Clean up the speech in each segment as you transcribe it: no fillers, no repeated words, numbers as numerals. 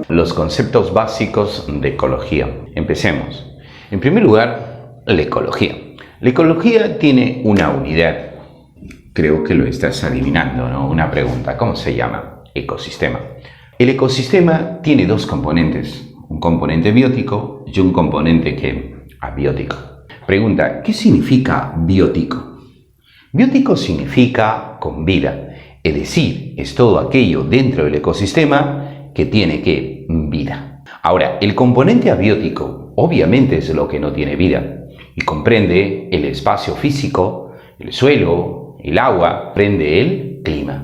los conceptos básicos de ecología. Empecemos. En primer lugar, la ecología. La ecología tiene una unidad. Creo que lo estás adivinando, ¿no? Una pregunta, ¿cómo se llama? Ecosistema. El ecosistema tiene dos componentes, un componente biótico y un componente abiótico. Pregunta, ¿qué significa biótico? Biótico significa con vida, es decir, es todo aquello dentro del ecosistema que tiene vida. Ahora, el componente abiótico obviamente es lo que no tiene vida y comprende el espacio físico, el suelo, el agua, comprende el clima.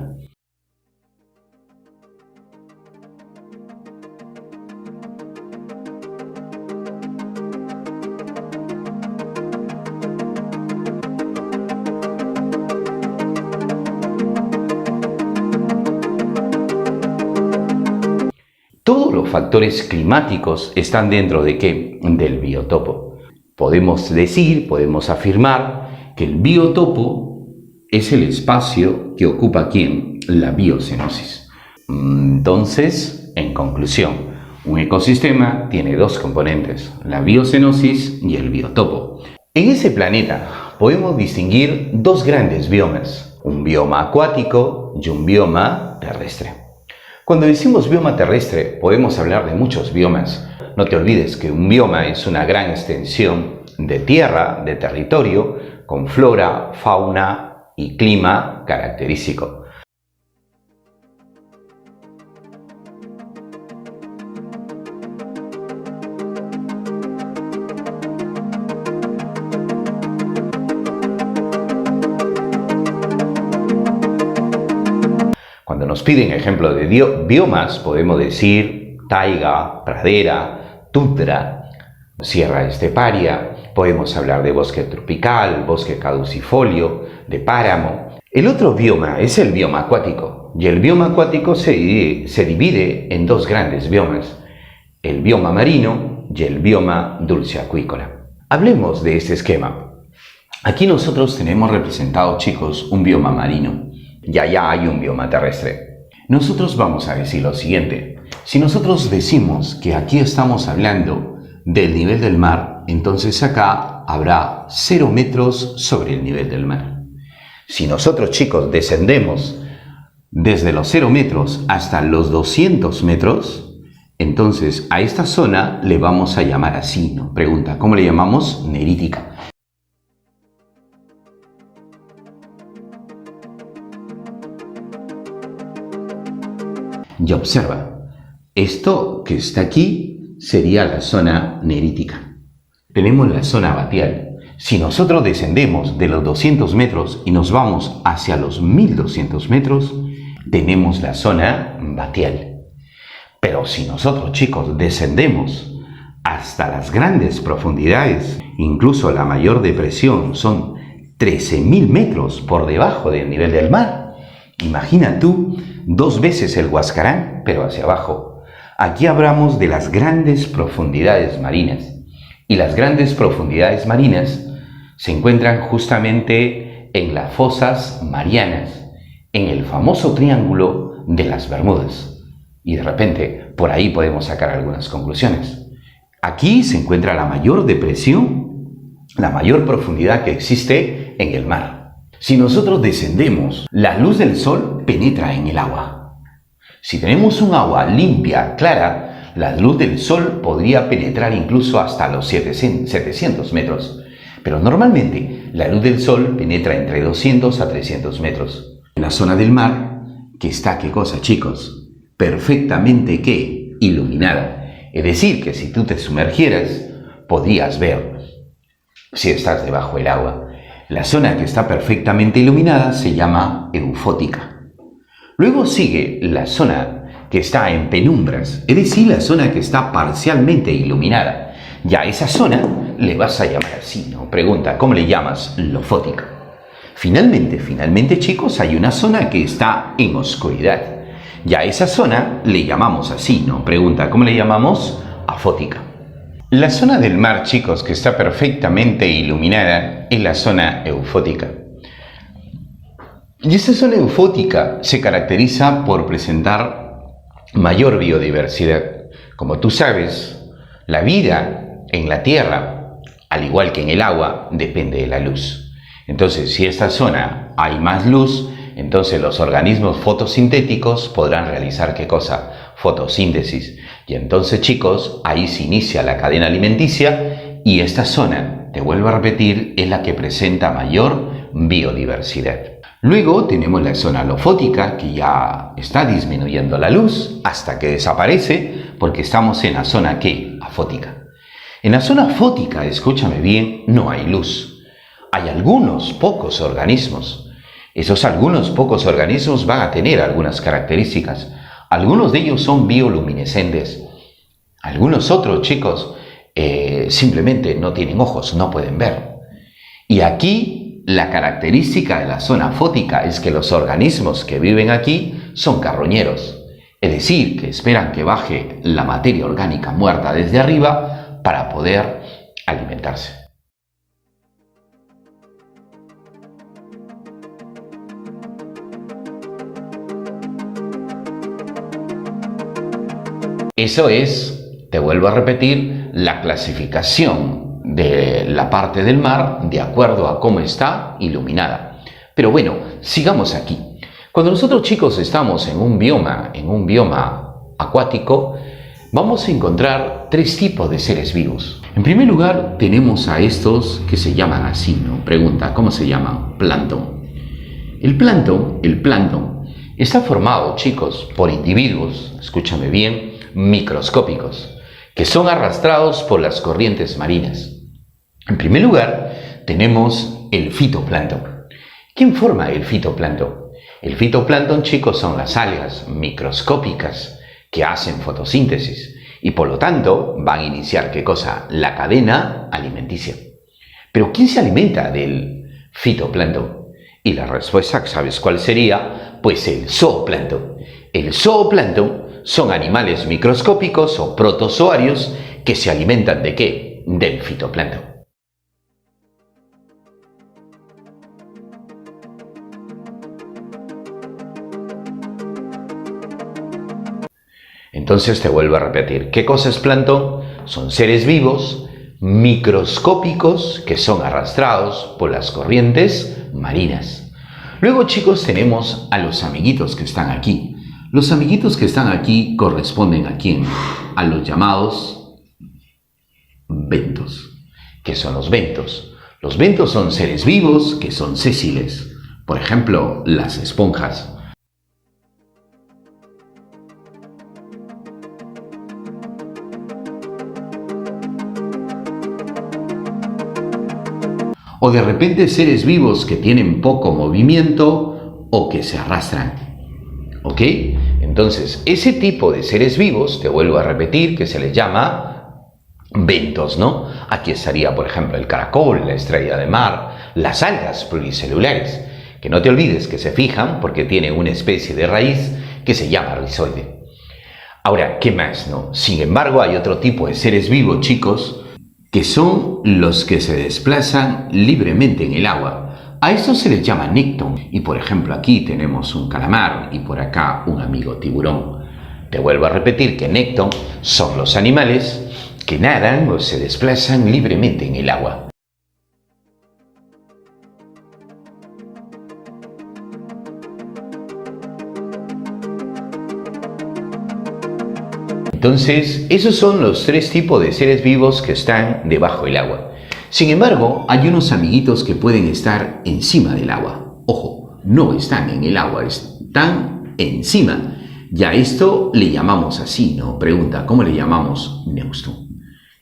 Todos los factores climáticos están dentro ¿de qué? Del biotopo. Podemos afirmar que el biotopo es el espacio que ocupa ¿quién? La biocenosis. Entonces, en conclusión, un ecosistema tiene dos componentes, la biocenosis y el biotopo. En ese planeta podemos distinguir dos grandes biomas, un bioma acuático y un bioma terrestre. Cuando decimos bioma terrestre, podemos hablar de muchos biomas. No te olvides que un bioma es una gran extensión de tierra, de territorio, con flora, fauna y clima característico. Cuando nos piden ejemplo de biomas, podemos decir taiga, pradera, tundra, sierra esteparia, podemos hablar de bosque tropical, bosque caducifolio, de páramo. El otro bioma es el bioma acuático, y el bioma acuático se divide en dos grandes biomas, el bioma marino y el bioma dulceacuícola. Hablemos de este esquema. Aquí nosotros tenemos representado, chicos, un bioma marino. Y allá hay un bioma terrestre. Nosotros vamos a decir lo siguiente. Si nosotros decimos que aquí estamos hablando del nivel del mar, entonces acá habrá 0 metros sobre el nivel del mar. Si nosotros, chicos, descendemos desde los 0 metros hasta los 200 metros, entonces a esta zona le vamos a llamar así, ¿no? Pregunta, ¿cómo le llamamos? Nerítica. Y observa, esto que está aquí sería la zona nerítica. Tenemos la zona batial. Si nosotros descendemos de los 200 metros y nos vamos hacia los 1200 metros, tenemos la zona batial. Pero si nosotros, chicos, descendemos hasta las grandes profundidades, incluso la mayor depresión son 13.000 metros por debajo del nivel del mar. Imagina tú 2 veces el Huascarán, pero hacia abajo. Aquí hablamos de las grandes profundidades marinas. Y las grandes profundidades marinas se encuentran justamente en las fosas marianas, en el famoso triángulo de las Bermudas. Y de repente, por ahí podemos sacar algunas conclusiones. Aquí se encuentra la mayor depresión, la mayor profundidad que existe en el mar. Si nosotros descendemos, la luz del sol penetra en el agua. Si tenemos un agua limpia, clara, la luz del sol podría penetrar incluso hasta los 700 metros. Pero normalmente la luz del sol penetra entre 200 a 300 metros. En la zona del mar, que está, ¿qué cosa, chicos? Perfectamente, ¿qué? Iluminada. Es decir, que si tú te sumergieras, podrías ver si estás debajo del agua. La zona que está perfectamente iluminada se llama eufótica. Luego sigue la zona que está en penumbras, es decir, la zona que está parcialmente iluminada. Ya a esa zona le vas a llamar así, ¿no? Pregunta, ¿cómo le llamas? Lofótica. Finalmente, chicos, hay una zona que está en oscuridad. Ya a esa zona le llamamos así, ¿no? Pregunta, ¿cómo le llamamos? Afótica. La zona del mar, chicos, que está perfectamente iluminada, es la zona eufótica. Y esta zona eufótica se caracteriza por presentar mayor biodiversidad. Como tú sabes, la vida en la Tierra, al igual que en el agua, depende de la luz. Entonces, si en esta zona hay más luz, entonces los organismos fotosintéticos podrán realizar ¿qué cosa? Fotosíntesis. Y entonces, chicos, ahí se inicia la cadena alimenticia y esta zona, te vuelvo a repetir, es la que presenta mayor biodiversidad. Luego tenemos la zona alofótica, que ya está disminuyendo la luz hasta que desaparece, porque estamos en la zona ¿qué? Afótica. En la zona afótica, escúchame bien, no hay luz. Hay algunos pocos organismos. Esos algunos pocos organismos van a tener algunas características. Algunos de ellos son bioluminescentes. Algunos otros, chicos, simplemente no tienen ojos, no pueden ver. Y aquí la característica de la zona afótica es que los organismos que viven aquí son carroñeros. Es decir, que esperan que baje la materia orgánica muerta desde arriba para poder alimentarse. Eso es, te vuelvo a repetir, la clasificación de la parte del mar de acuerdo a cómo está iluminada. Pero bueno, sigamos aquí. Cuando nosotros, chicos, estamos en un bioma acuático, vamos a encontrar tres tipos de seres vivos. En primer lugar, tenemos a estos que se llaman así, ¿no? Pregunta, ¿cómo se llaman? Plancton. El plancton, está formado, chicos, por individuos, escúchame bien, microscópicos, que son arrastrados por las corrientes marinas. En primer lugar, tenemos el fitoplancton. ¿Quién forma el fitoplancton? El fitoplancton, chicos, son las algas microscópicas que hacen fotosíntesis y por lo tanto van a iniciar, ¿qué cosa? La cadena alimenticia. ¿Pero quién se alimenta del fitoplancton? Y la respuesta, ¿sabes cuál sería? Pues el zooplancton. El zooplancton son animales microscópicos o protozoarios que se alimentan ¿de qué? Del fitoplancton. Entonces te vuelvo a repetir, ¿qué cosa es plancton? Son seres vivos microscópicos que son arrastrados por las corrientes marinas. Luego, chicos, tenemos a los amiguitos que están aquí. Los amiguitos que están aquí corresponden ¿a quién? A los llamados bentos. ¿Qué son los bentos? Los bentos son seres vivos que son sésiles. Por ejemplo, las esponjas. O de repente seres vivos que tienen poco movimiento o que se arrastran. ¿Ok? Entonces, ese tipo de seres vivos, te vuelvo a repetir, que se les llama bentos, ¿no? Aquí estaría, por ejemplo, el caracol, la estrella de mar, las algas pluricelulares, que no te olvides que se fijan porque tiene una especie de raíz que se llama rizoide. Ahora, ¿qué más, no? Sin embargo, hay otro tipo de seres vivos, chicos, que son los que se desplazan libremente en el agua. A estos se les llama nécton. Y por ejemplo aquí tenemos un calamar y por acá un amigo tiburón. Te vuelvo a repetir que nécton son los animales que nadan o se desplazan libremente en el agua. Entonces, esos son los tres tipos de seres vivos que están debajo del agua. Sin embargo, hay unos amiguitos que pueden estar encima del agua. Ojo, no están en el agua, están encima. Ya esto le llamamos así, ¿no? Pregunta, ¿cómo le llamamos? Neustrum.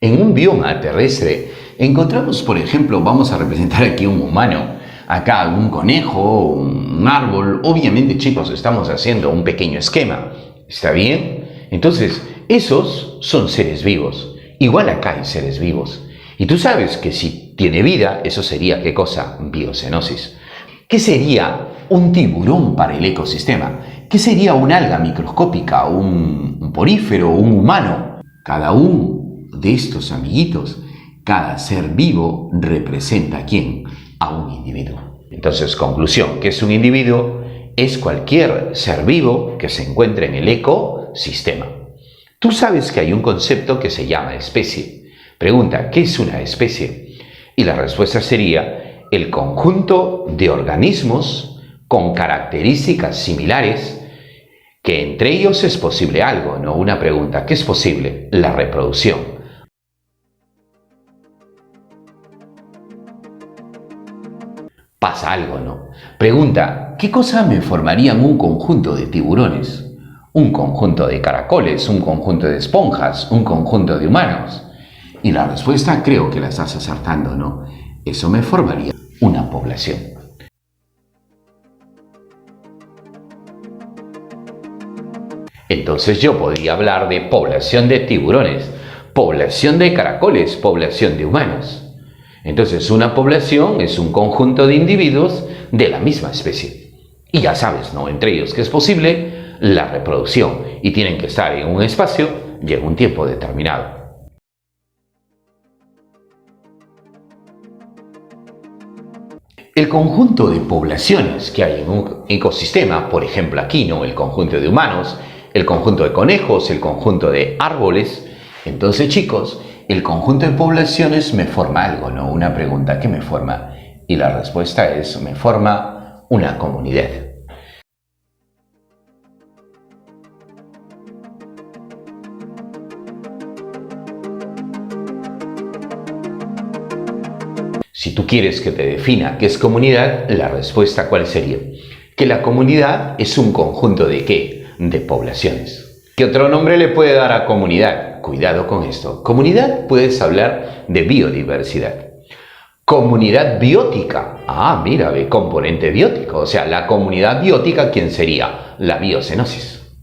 En un bioma terrestre encontramos, por ejemplo, vamos a representar aquí un humano, acá un conejo, un árbol. Obviamente, chicos, estamos haciendo un pequeño esquema. ¿Está bien? Entonces, esos son seres vivos. Igual acá hay seres vivos. Y tú sabes que si tiene vida, eso sería, ¿qué cosa? Biocenosis. ¿Qué sería un tiburón para el ecosistema? ¿Qué sería una alga microscópica, un porífero, un humano? Cada uno de estos amiguitos, cada ser vivo representa ¿a quién? A un individuo. Entonces, conclusión, ¿qué es un individuo? Es cualquier ser vivo que se encuentre en el ecosistema. Tú sabes que hay un concepto que se llama especie. Pregunta, ¿qué es una especie? Y la respuesta sería el conjunto de organismos con características similares que entre ellos es posible algo, ¿no? Una pregunta, ¿qué es posible? La reproducción. Pasa algo, ¿no? Pregunta, ¿qué cosa me formarían un conjunto de tiburones? Un conjunto de caracoles, un conjunto de esponjas, un conjunto de humanos. Y la respuesta creo que la estás acertando, ¿no? Eso me formaría una población. Entonces yo podría hablar de población de tiburones, población de caracoles, población de humanos. Entonces una población es un conjunto de individuos de la misma especie. Y ya sabes, ¿no? Entre ellos que es posible la reproducción y tienen que estar en un espacio y en un tiempo determinado. El conjunto de poblaciones que hay en un ecosistema, por ejemplo aquí, ¿no? El conjunto de humanos, el conjunto de conejos, el conjunto de árboles. Entonces, chicos, el conjunto de poblaciones me forma algo, ¿no? Una pregunta, ¿qué me forma? Y la respuesta es, me forma una comunidad. Si tú quieres que te defina qué es comunidad, la respuesta ¿cuál sería? Que la comunidad es un conjunto de ¿qué? De poblaciones. ¿Qué otro nombre le puede dar a comunidad? Cuidado con esto. Comunidad puedes hablar de biodiversidad. Comunidad biótica. Ah, mira, ve, componente biótico. O sea, la comunidad biótica, ¿quién sería? La biocenosis.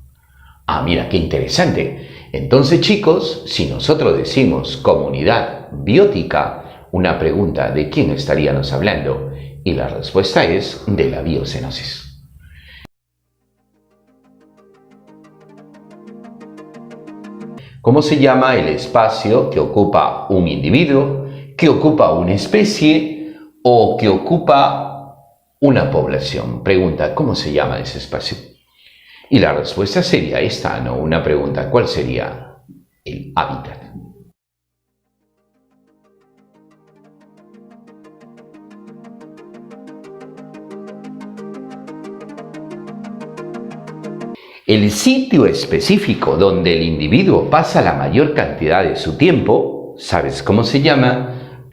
Ah, mira, qué interesante. Entonces, chicos, si nosotros decimos comunidad biótica, una pregunta, ¿de quién estaríamos hablando? Y la respuesta es de la biocenosis. ¿Cómo se llama el espacio que ocupa un individuo, que ocupa una especie o que ocupa una población? Pregunta, ¿cómo se llama ese espacio? Y la respuesta sería esta, ¿no? Una pregunta, ¿cuál sería el hábitat? El sitio específico donde el individuo pasa la mayor cantidad de su tiempo, ¿sabes cómo se llama?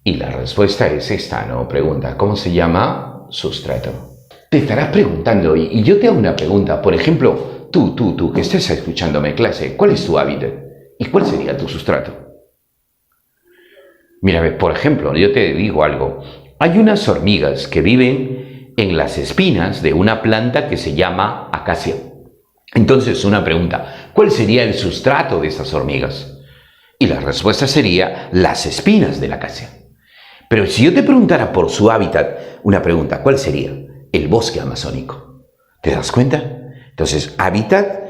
Y la respuesta es esta, ¿no? Pregunta, ¿cómo se llama? Sustrato. Te estarás preguntando, y yo te hago una pregunta, por ejemplo, tú, que estés escuchándome en clase, ¿cuál es tu hábitat? ¿Y cuál sería tu sustrato? Mira, por ejemplo, yo te digo algo, hay unas hormigas que viven en las espinas de una planta que se llama acacia. Entonces, una pregunta, ¿cuál sería el sustrato de esas hormigas? Y la respuesta sería las espinas de la acacia. Pero si yo te preguntara por su hábitat, una pregunta, ¿cuál sería? El bosque amazónico. ¿Te das cuenta? Entonces, hábitat,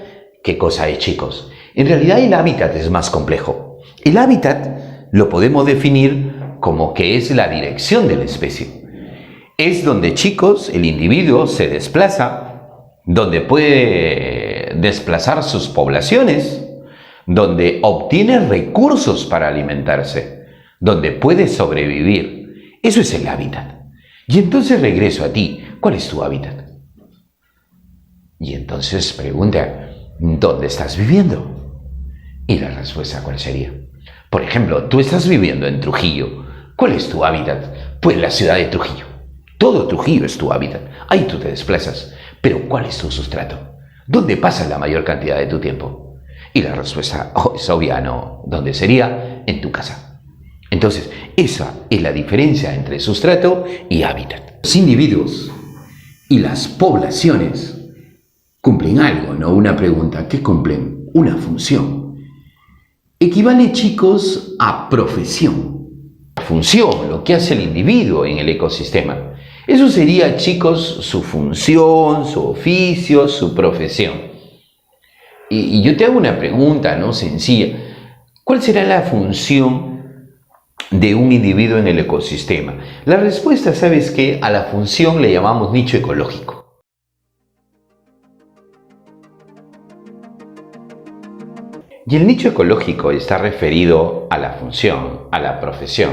¿qué cosa es, chicos? En realidad el hábitat es más complejo. El hábitat lo podemos definir como que es la dirección de la especie. Es donde, chicos, el individuo se desplaza, donde puede desplazar sus poblaciones, donde obtiene recursos para alimentarse, donde puede sobrevivir. Eso es el hábitat. Y entonces regreso a ti, ¿cuál es tu hábitat? Y entonces pregunta, ¿dónde estás viviendo? Y la respuesta, ¿cuál sería? Por ejemplo, tú estás viviendo en Trujillo. ¿Cuál es tu hábitat? Pues la ciudad de Trujillo. Todo Trujillo es tu hábitat. Ahí tú te desplazas. Pero ¿cuál es tu sustrato? ¿Dónde pasas la mayor cantidad de tu tiempo? Y la respuesta es obvia, ¿no? ¿Dónde sería? En tu casa. Entonces, esa es la diferencia entre sustrato y hábitat. Los individuos y las poblaciones cumplen algo, ¿no? Una pregunta. ¿Qué cumplen? Una función. Equivale, chicos, a profesión. La función, lo que hace el individuo en el ecosistema. Eso sería, chicos, su función, su oficio, su profesión. Y yo te hago una pregunta, ¿no? Sencilla. ¿Cuál será la función de un individuo en el ecosistema? La respuesta, ¿sabes qué? A la función le llamamos nicho ecológico. Y el nicho ecológico está referido a la función, a la profesión,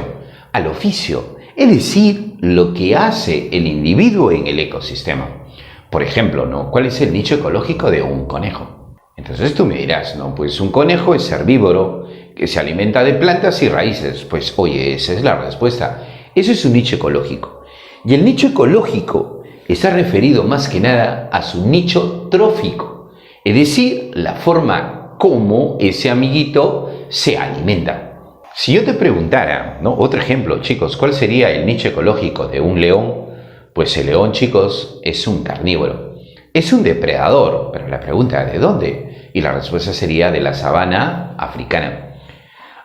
al oficio, es decir, lo que hace el individuo en el ecosistema. Por ejemplo, ¿no? ¿Cuál es el nicho ecológico de un conejo? Entonces tú me dirás, ¿no? Pues un conejo es herbívoro, que se alimenta de plantas y raíces. Pues oye, esa es la respuesta. Eso es un nicho ecológico. Y el nicho ecológico está referido más que nada a su nicho trófico, es decir, la forma como ese amiguito se alimenta. Si yo te preguntara, ¿no? Otro ejemplo, chicos, ¿cuál sería el nicho ecológico de un león? Pues el león, chicos, es un carnívoro. Es un depredador, pero la pregunta es ¿de dónde? Y la respuesta sería de la sabana africana.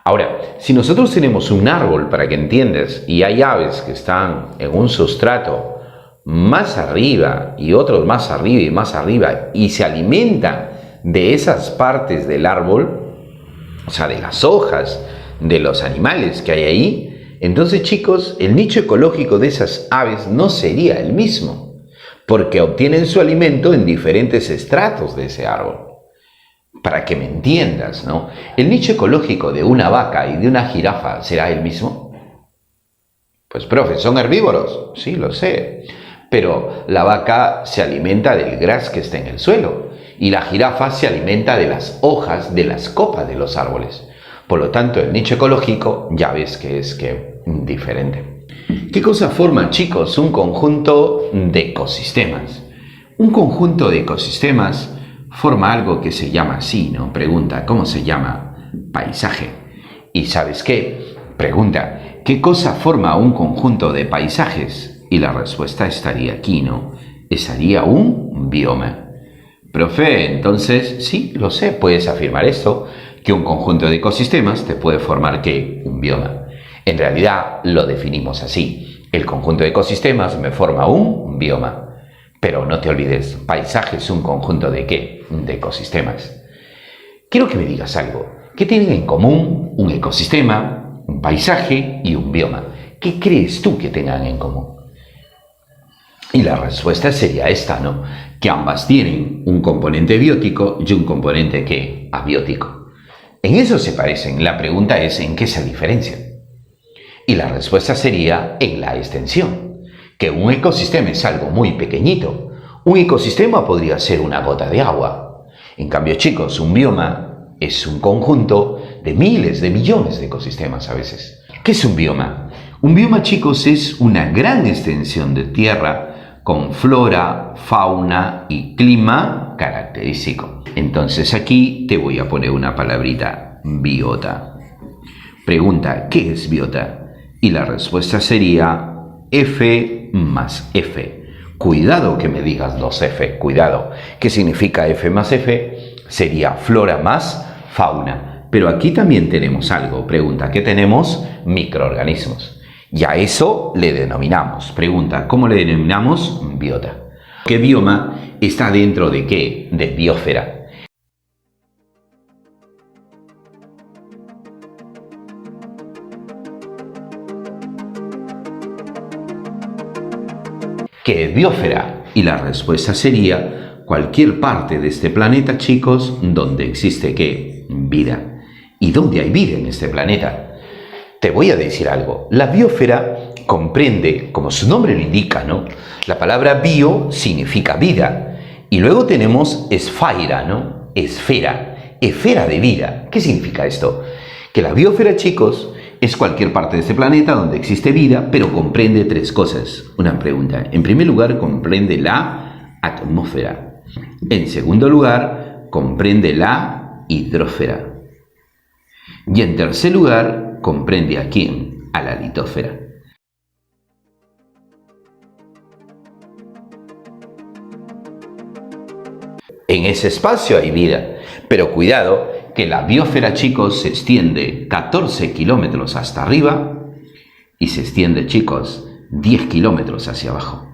Ahora, si nosotros tenemos un árbol, para que entiendas, y hay aves que están en un sustrato más arriba y otros más arriba, y se alimentan de esas partes del árbol, o sea, de las hojas, de los animales que hay ahí, entonces, chicos, el nicho ecológico de esas aves no sería el mismo, porque obtienen su alimento en diferentes estratos de ese árbol. Para que me entiendas, ¿no? ¿El nicho ecológico de una vaca y de una jirafa será el mismo? Pues, profe, ¿son herbívoros? Sí, lo sé. Pero la vaca se alimenta del gras que está en el suelo y la jirafa se alimenta de las hojas de las copas de los árboles. Por lo tanto, el nicho ecológico ya ves que es diferente. ¿Qué cosa forma, chicos, un conjunto de ecosistemas? Un conjunto de ecosistemas forma algo que se llama así, ¿no? Pregunta, ¿cómo se llama? Paisaje. ¿Y sabes qué? Pregunta, ¿qué cosa forma un conjunto de paisajes? Y la respuesta estaría aquí, ¿no? Estaría un bioma. Profe, entonces, sí, lo sé, puedes afirmar esto, que un conjunto de ecosistemas te puede formar, ¿qué? Un bioma. En realidad, lo definimos así. El conjunto de ecosistemas me forma un bioma. Pero no te olvides, paisaje es un conjunto ¿de qué? De ecosistemas. Quiero que me digas algo. ¿Qué tienen en común un ecosistema, un paisaje y un bioma? ¿Qué crees tú que tengan en común? Y la respuesta sería esta, ¿no? Que ambas tienen un componente biótico y un componente ¿qué? Abiótico. En eso se parecen. La pregunta es ¿en qué se diferencian? Y la respuesta sería en la extensión. Que un ecosistema es algo muy pequeñito. Un ecosistema podría ser una gota de agua. En cambio, chicos, un bioma es un conjunto de miles, de millones de ecosistemas a veces. ¿Qué es un bioma? Un bioma, chicos, es una gran extensión de tierra con flora, fauna y clima característico. Entonces aquí te voy a poner una palabrita, biota. Pregunta, ¿qué es biota? Y la respuesta sería F más F. Cuidado que me digas 2F, cuidado. ¿Qué significa F más F? Sería flora más fauna. Pero aquí también tenemos algo. Pregunta, ¿qué tenemos? Microorganismos. Y a eso le denominamos. Pregunta, ¿cómo le denominamos? Biota. ¿Qué bioma está dentro de qué? De biosfera. ¿Qué es biosfera? Y la respuesta sería cualquier parte de este planeta, chicos, donde existe ¿qué? Vida. ¿Y dónde hay vida en este planeta? Te voy a decir algo. La biosfera comprende, como su nombre lo indica, ¿no? La palabra bio significa vida. Y luego tenemos esfera, ¿no? Esfera. Esfera de vida. ¿Qué significa esto? Que la biosfera, chicos, es cualquier parte de este planeta donde existe vida, pero comprende tres cosas. Una pregunta. En primer lugar, comprende la atmósfera. En segundo lugar, comprende la hidrósfera. Y en tercer lugar, comprende ¿a quién? A la litósfera. En ese espacio hay vida, pero cuidado que la biosfera, chicos, se extiende 14 kilómetros hasta arriba y se extiende, chicos, 10 kilómetros hacia abajo.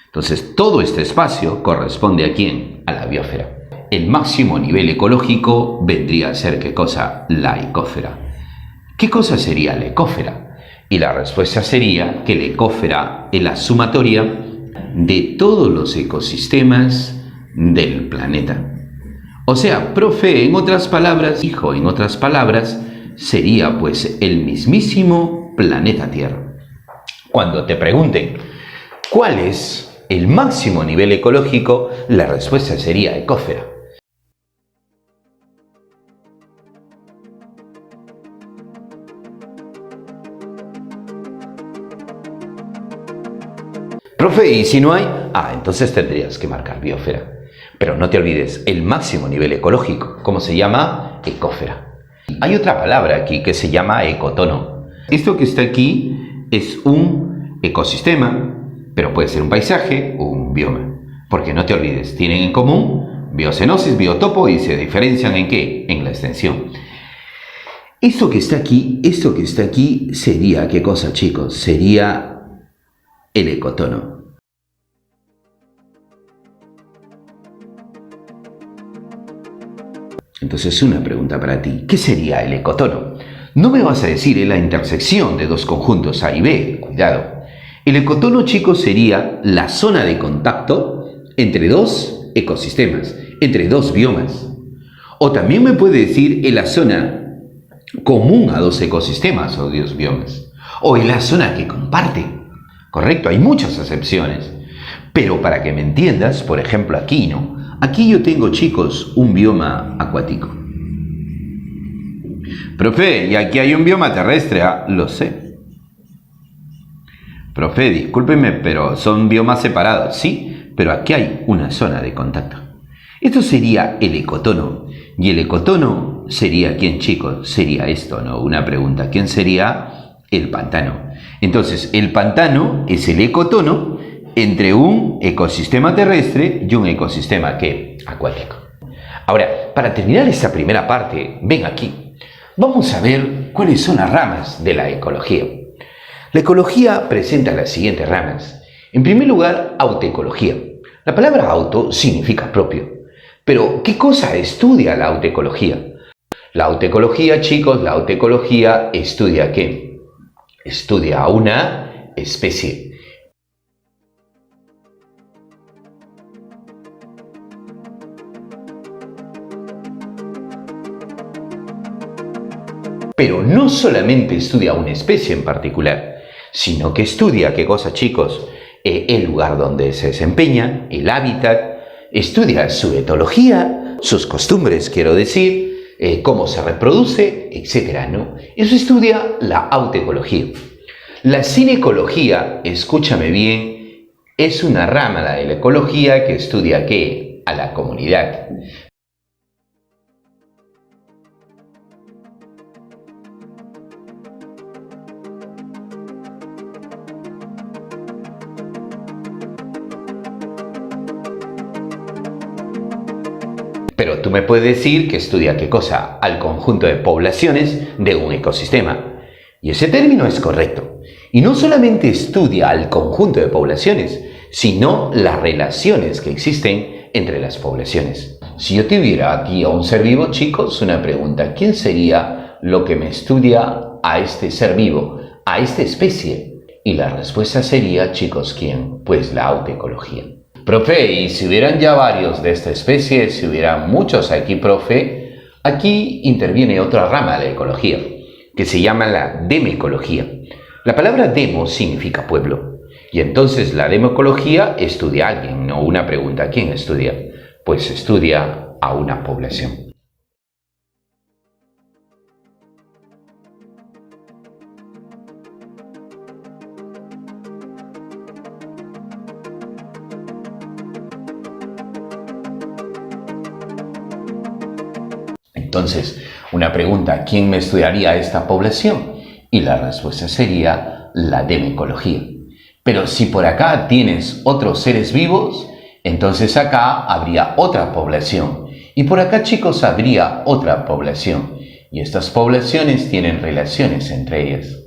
Entonces, todo este espacio corresponde ¿a quién? A la biosfera. El máximo nivel ecológico vendría a ser ¿qué cosa? La ecósfera. ¿Qué cosa sería la ecósfera? Y la respuesta sería que la ecósfera es la sumatoria de todos los ecosistemas del planeta. O sea, profe, en otras palabras, hijo, en otras palabras, sería pues el mismísimo planeta Tierra. Cuando te pregunten, ¿cuál es el máximo nivel ecológico? La respuesta sería ecósfera. Profe, ¿y si no hay? Entonces tendrías que marcar biosfera. Pero no te olvides, el máximo nivel ecológico, ¿cómo se llama? Ecósfera. Hay otra palabra aquí que se llama ecotono. Esto que está aquí es un ecosistema, pero puede ser un paisaje o un bioma. Porque no te olvides, tienen en común biocenosis, biotopo y se diferencian ¿en qué? En la extensión. Esto que está aquí sería, ¿qué cosa, chicos? Sería el ecotono. Entonces, una pregunta para ti. ¿Qué sería el ecotono? No me vas a decir en la intersección de dos conjuntos A y B. Cuidado. El ecotono, chicos, sería la zona de contacto entre dos ecosistemas, entre dos biomas. O también me puede decir en la zona común a dos ecosistemas o dos biomas. O en la zona que comparte. Correcto, hay muchas excepciones. Pero para que me entiendas, por ejemplo aquí, ¿no? Aquí yo tengo, chicos, un bioma acuático. Profe, y aquí hay un bioma terrestre, lo sé. Profe, discúlpeme, pero son biomas separados, sí, pero aquí hay una zona de contacto. Esto sería el ecotono. Y el ecotono sería, ¿quién, chicos? Sería esto, ¿no? Una pregunta, ¿quién sería? El pantano. Entonces, el pantano es el ecotono entre un ecosistema terrestre y un ecosistema, ¿qué? Acuático. Ahora, para terminar esta primera parte, ven aquí. Vamos a ver cuáles son las ramas de la ecología. La ecología presenta las siguientes ramas. En primer lugar, autoecología. La palabra auto significa propio. Pero, ¿qué cosa estudia la autoecología? La autoecología, chicos, la autoecología estudia ¿qué? Estudia a una especie. Pero no solamente estudia una especie en particular, sino que estudia, ¿qué cosa, chicos? El lugar donde se desempeña, el hábitat, estudia su etología, sus costumbres, quiero decir, cómo se reproduce, etc., ¿no? Eso estudia la autoecología. La cinecología, escúchame bien, es una rama de la ecología que estudia, ¿qué? A la comunidad. Pero tú me puedes decir que estudia ¿qué cosa? Al conjunto de poblaciones de un ecosistema. Y ese término es correcto. Y no solamente estudia al conjunto de poblaciones, sino las relaciones que existen entre las poblaciones. Si yo tuviera aquí a un ser vivo, chicos, una pregunta. ¿Quién sería lo que me estudia a este ser vivo, a esta especie? Y la respuesta sería, chicos, ¿quién? Pues la autoecología. Profe, y si hubieran ya varios de esta especie, si hubieran muchos aquí, profe, aquí interviene otra rama de la ecología, que se llama la demecología. La palabra demo significa pueblo, y entonces la demecología estudia a alguien, no una pregunta, ¿quién estudia? Pues estudia a una población. Entonces, una pregunta, ¿quién me estudiaría esta población? Y la respuesta sería la demecología. Pero si por acá tienes otros seres vivos, entonces acá habría otra población. Y por acá, chicos, habría otra población. Y estas poblaciones tienen relaciones entre ellas.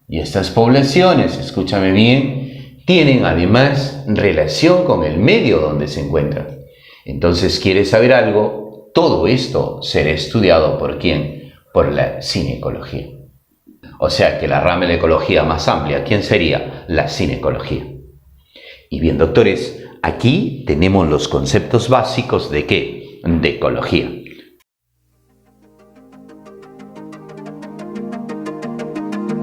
Y estas poblaciones, escúchame bien, tienen además relación con el medio donde se encuentran. Entonces, ¿quieres saber algo? Todo esto será estudiado ¿por quién? Por la cinecología. O sea que la rama de la ecología más amplia, ¿quién sería? La cinecología. Y bien, doctores, aquí tenemos los conceptos básicos de ¿qué? de ecología.